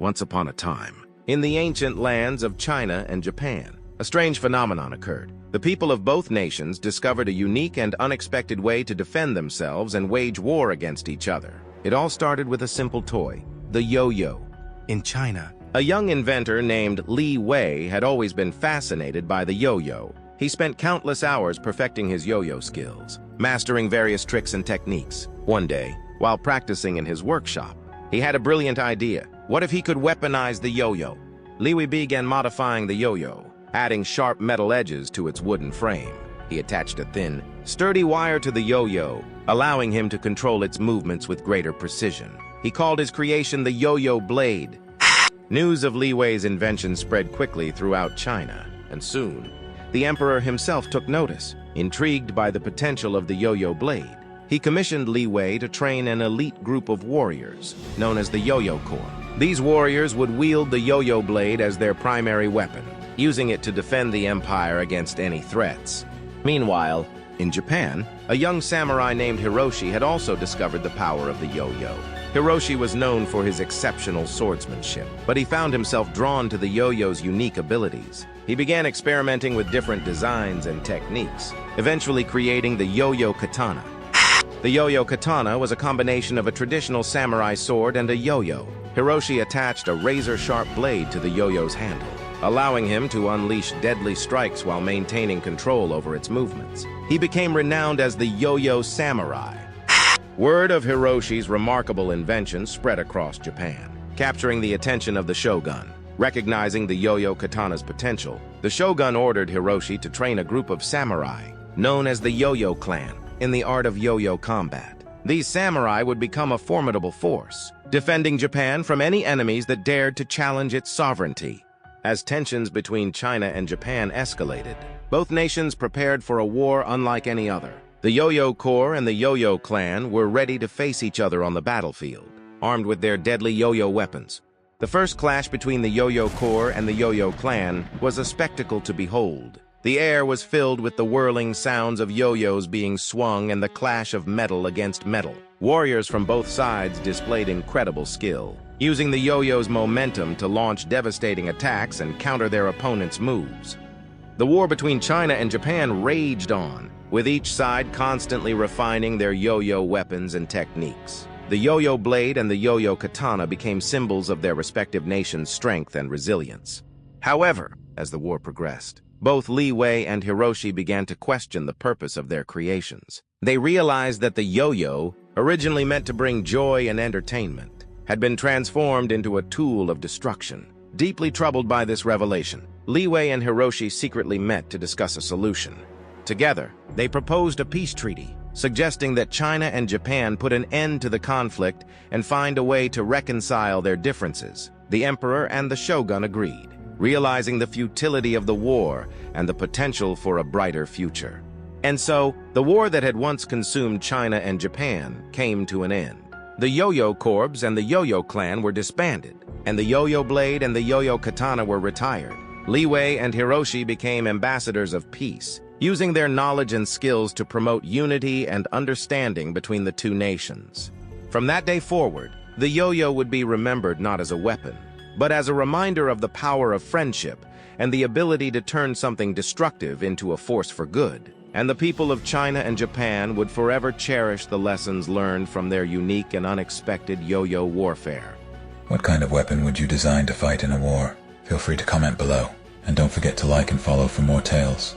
Once upon a time, in the ancient lands of China and Japan, a strange phenomenon occurred. The people of both nations discovered a unique and unexpected way to defend themselves and wage war against each other. It all started with a simple toy, the yo-yo. In China, a young inventor named Li Wei had always been fascinated by the yo-yo. He spent countless hours perfecting his yo-yo skills, mastering various tricks and techniques. One day, while practicing in his workshop, he had a brilliant idea. What if he could weaponize the yo-yo? Li Wei began modifying the yo-yo, adding sharp metal edges to its wooden frame. He attached a thin, sturdy wire to the yo-yo, allowing him to control its movements with greater precision. He called his creation the yo-yo blade. News of Li Wei's invention spread quickly throughout China, and soon, the emperor himself took notice. Intrigued by the potential of the yo-yo blade, he commissioned Li Wei to train an elite group of warriors, known as the Yo-Yo Corps. These warriors would wield the yo-yo blade as their primary weapon, using it to defend the empire against any threats. Meanwhile, in Japan, a young samurai named Hiroshi had also discovered the power of the yo-yo. Hiroshi was known for his exceptional swordsmanship, but he found himself drawn to the yo-yo's unique abilities. He began experimenting with different designs and techniques, eventually creating the yo-yo katana. The yo-yo katana was a combination of a traditional samurai sword and a yo-yo. Hiroshi attached a razor-sharp blade to the yo-yo's handle, allowing him to unleash deadly strikes while maintaining control over its movements. He became renowned as the Yo-Yo Samurai. Word of Hiroshi's remarkable invention spread across Japan, capturing the attention of the shogun. Recognizing the yo-yo katana's potential, the shogun ordered Hiroshi to train a group of samurai, known as the Yo-Yo Clan, in the art of yo-yo combat. These samurai would become a formidable force, defending Japan from any enemies that dared to challenge its sovereignty. As tensions between China and Japan escalated, both nations prepared for a war unlike any other. The Yo-Yo Corps and the Yo-Yo Clan were ready to face each other on the battlefield, armed with their deadly yo-yo weapons. The first clash between the Yo-Yo Corps and the Yo-Yo Clan was a spectacle to behold. The air was filled with the whirling sounds of yo-yos being swung and the clash of metal against metal. Warriors from both sides displayed incredible skill, using the yo-yo's momentum to launch devastating attacks and counter their opponents' moves. The war between China and Japan raged on, with each side constantly refining their yo-yo weapons and techniques. The yo-yo blade and the yo-yo katana became symbols of their respective nations' strength and resilience. However, as the war progressed, both Li Wei and Hiroshi began to question the purpose of their creations. They realized that the yo-yo, originally meant to bring joy and entertainment, had been transformed into a tool of destruction. Deeply troubled by this revelation, Li Wei and Hiroshi secretly met to discuss a solution. Together, they proposed a peace treaty, suggesting that China and Japan put an end to the conflict and find a way to reconcile their differences. The emperor and the shogun agreed, realizing the futility of the war and the potential for a brighter future. And so, the war that had once consumed China and Japan came to an end. The Yo-Yo Corps and the Yo-Yo Clan were disbanded, and the Yo-Yo Blade and the Yo-Yo Katana were retired. Li Wei and Hiroshi became ambassadors of peace, using their knowledge and skills to promote unity and understanding between the two nations. From that day forward, the yo-yo would be remembered not as a weapon, but as a reminder of the power of friendship and the ability to turn something destructive into a force for good. And the people of China and Japan would forever cherish the lessons learned from their unique and unexpected yo-yo warfare. What kind of weapon would you design to fight in a war? Feel free to comment below, and don't forget to like and follow for more tales.